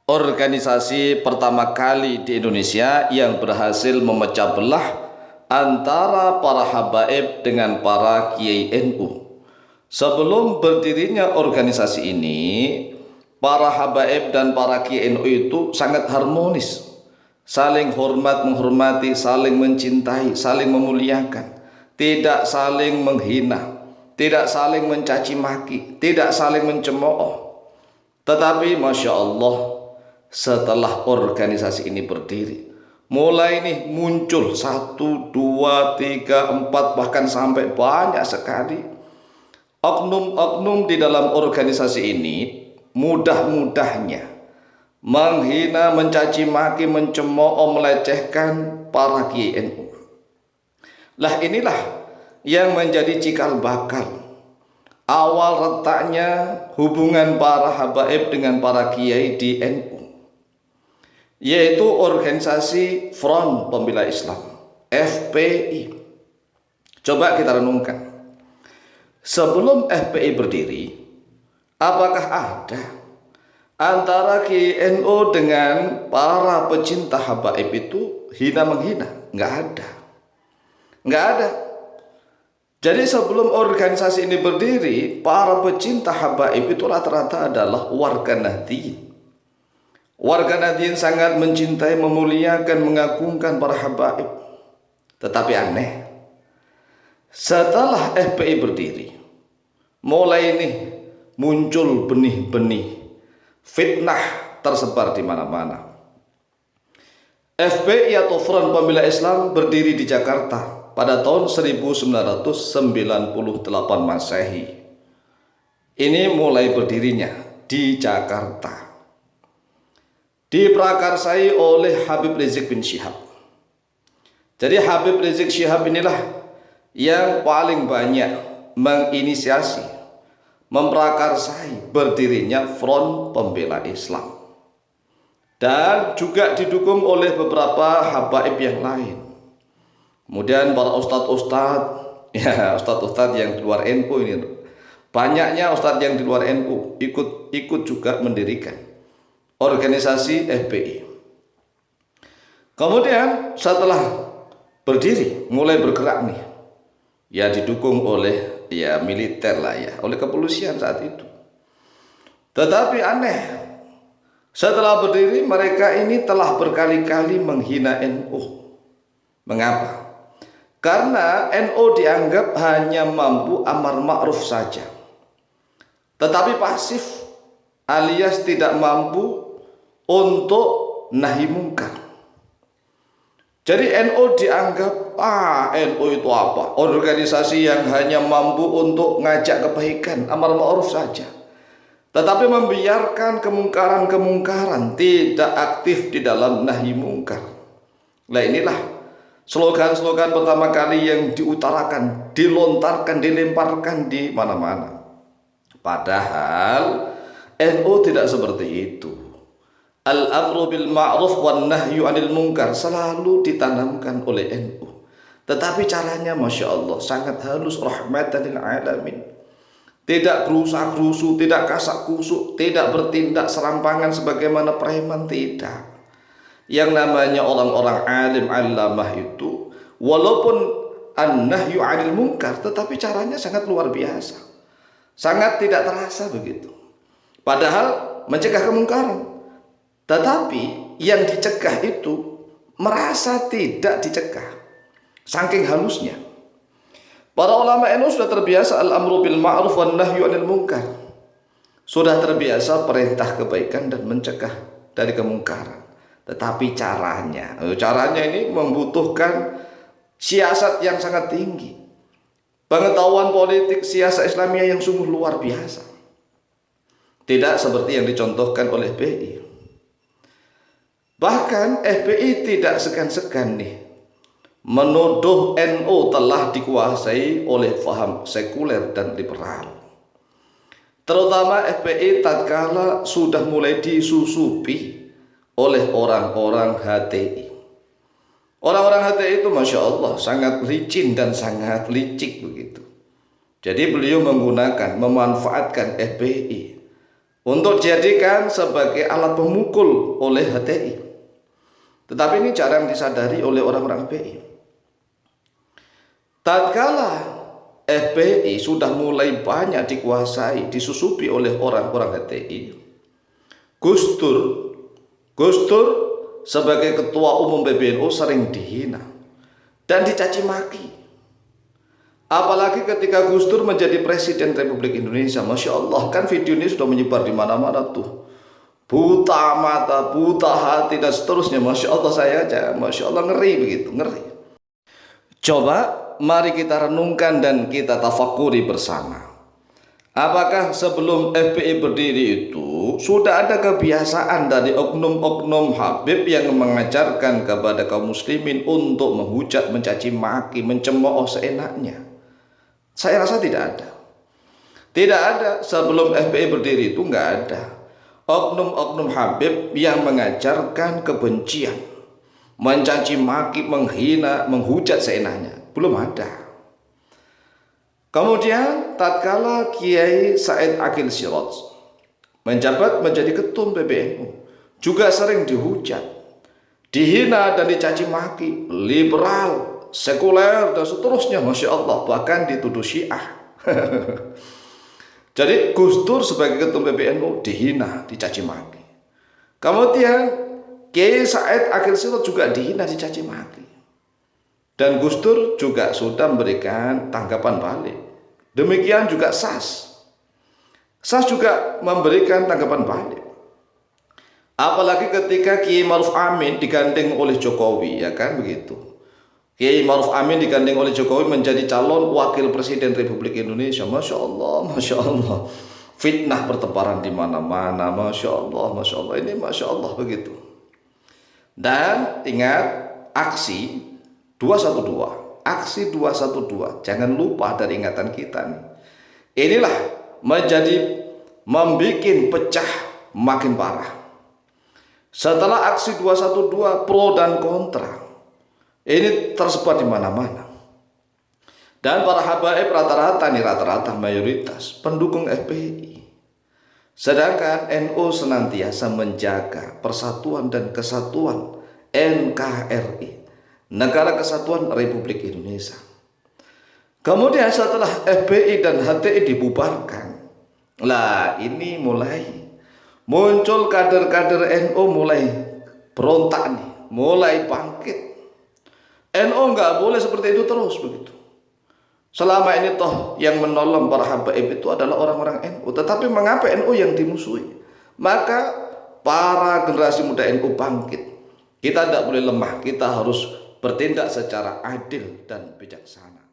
organisasi pertama kali di Indonesia yang berhasil memecah belah antara para habaib dengan para kiai NU. Sebelum berdirinya organisasi ini, para habaib dan para kiai NU itu sangat harmonis, saling hormat menghormati, saling mencintai, saling memuliakan, tidak saling menghina, tidak saling mencaci maki, tidak saling mencemooh. Tetapi Masya Allah, setelah organisasi ini berdiri, mulai nih muncul 1, 2, 3, 4, bahkan sampai banyak sekali oknum-oknum di dalam organisasi ini mudah-mudahnya menghina, mencaci maki, mencemooh, melecehkan para kiai NU. Lah inilah yang menjadi cikal bakal awal retaknya hubungan para habaib dengan para kiai di NU, yaitu organisasi Front Pembela Islam, FPI. Coba kita renungkan, sebelum FPI berdiri, apakah ada antara kiai NU dengan para pecinta habaib itu hina menghina? Nggak ada, nggak ada. Jadi sebelum organisasi ini berdiri, para pecinta habaib itu rata-rata adalah warga Nahdliyin. Warga Nahdliyin sangat mencintai, memuliakan, mengagungkan para habaib. Tetapi aneh, setelah FPI berdiri, mulai ini muncul benih-benih fitnah tersebar di mana-mana. FPI atau Front Pembela Islam berdiri di Jakarta pada tahun 1998 Masehi. Ini mulai berdirinya di Jakarta, diprakarsai oleh Habib Rizik bin Syihab. Jadi Habib Rizik Syihab inilah yang paling banyak menginisiasi, memprakarsai berdirinya Front Pembela Islam, dan juga didukung oleh beberapa habaib yang lain. Kemudian para ustadz-ustadz, ya ustadz-ustadz yang di luar NU ini, banyaknya ustadz yang di luar NU ikut juga mendirikan organisasi FPI. Kemudian setelah berdiri, mulai bergerak nih, ya didukung oleh ya militer lah ya, oleh kepolisian saat itu. Tetapi aneh, setelah berdiri mereka ini telah berkali-kali menghina NU. Mengapa? Karena NU dianggap hanya mampu amar ma'ruf saja, tetapi pasif alias tidak mampu untuk nahi mungkar. Jadi NU dianggap, NU itu apa? Organisasi yang hanya mampu untuk ngajak kebaikan, amar ma'ruf saja, tetapi membiarkan kemungkaran-kemungkaran, tidak aktif di dalam nahi mungkar. Nah inilah slogan-slogan pertama kali yang diutarakan, dilontarkan, dilemparkan di mana-mana. Padahal NU tidak seperti itu. Al-amru bil ma'ruf wan nahyu 'anil munkar selalu ditanamkan oleh NU. Tetapi caranya Masya Allah sangat halus, rahmatan lil alamin. Tidak gerusak-gerusu, tidak kasak-kusuk, tidak bertindak serampangan sebagaimana preman, tidak. Yang namanya orang-orang alim allamah itu walaupun an-nahyu 'anil munkar, tetapi caranya sangat luar biasa, sangat tidak terasa begitu. Padahal mencegah kemungkaran, tetapi yang dicegah itu merasa tidak dicegah, saking halusnya. Para ulama NU sudah terbiasa al-amru bil ma'ruf wan nahyu 'anil munkar, sudah terbiasa perintah kebaikan dan mencegah dari kemungkaran. Tetapi caranya ini membutuhkan siasat yang sangat tinggi, pengetahuan politik siasat Islamiyah yang sungguh luar biasa. Tidak seperti yang dicontohkan oleh FPI. Bahkan FPI tidak segan-segan nih menuduh NU telah dikuasai oleh paham sekuler dan liberal. Terutama FPI tatkala sudah mulai disusupi oleh orang-orang HTI. Orang-orang HTI itu Masya Allah sangat licin dan sangat licik begitu. Jadi beliau menggunakan, memanfaatkan FPI untuk dijadikan sebagai alat pemukul oleh HTI. Tetapi ini jarang disadari oleh orang-orang FPI. Tatkala FPI sudah mulai banyak dikuasai, disusupi oleh orang-orang HTI, Gus Dur sebagai ketua umum PBNU sering dihina dan dicaci maki. Apalagi ketika Gus Dur menjadi Presiden Republik Indonesia, Masya Allah, kan video ini sudah menyebar di mana-mana tuh. Buta mata, buta hati, dan seterusnya. Masya Allah, saya aja, Masya Allah, ngeri begitu, ngeri. Coba, mari kita renungkan dan kita tafakuri bersama. Apakah sebelum FPI berdiri itu sudah ada kebiasaan dari oknum-oknum Habib yang mengajarkan kepada kaum muslimin untuk menghujat, mencaci maki, mencemooh seenaknya? Saya rasa tidak ada. Tidak ada. Sebelum FPI berdiri itu nggak ada oknum-oknum Habib yang mengajarkan kebencian, mencaci maki, menghina, menghujat seenaknya. Belum ada. Kemudian tatkala Kiai Said Akil Siraj menjabat menjadi ketum PBNU, juga sering dihujat, dihina dan dicaci maki, liberal, sekuler dan seterusnya, Masya Allah, bahkan dituduh Syiah. Jadi Gus Dur sebagai ketum PBNU dihina, dicaci maki. Kemudian Kiai Said Akil Siraj juga dihina, dicaci maki. Dan Gus Dur juga sudah memberikan tanggapan balik. Demikian juga SAS. SAS juga memberikan tanggapan balik. Apalagi ketika Kiai Ma'ruf Amin digandeng oleh Jokowi, ya kan begitu. Kiai Ma'ruf Amin digandeng oleh Jokowi menjadi calon wakil presiden Republik Indonesia. Masya Allah, Masya Allah. Fitnah bertebaran di mana-mana. Masya Allah, Masya Allah. Ini Masya Allah begitu. Dan ingat aksi 212. Aksi 212, jangan lupa dari ingatan kita nih. Inilah menjadi membuat pecah makin parah. Setelah aksi 212 pro dan kontra, ini tersebar di mana-mana. Dan para habaib rata-rata mayoritas pendukung FPI. Sedangkan NU senantiasa menjaga persatuan dan kesatuan NKRI, Negara Kesatuan Republik Indonesia. Kemudian setelah FPI dan HTI dibubarkan, lah ini mulai muncul kader-kader NU mulai berontak nih, mulai bangkit. NU nggak boleh seperti itu terus begitu. Selama ini toh yang menolong para habaib itu adalah orang-orang NU, tetapi mengapa NU yang dimusuhi? Maka para generasi muda NU bangkit. Kita tidak boleh lemah, kita harus bertindak secara adil dan bijaksana.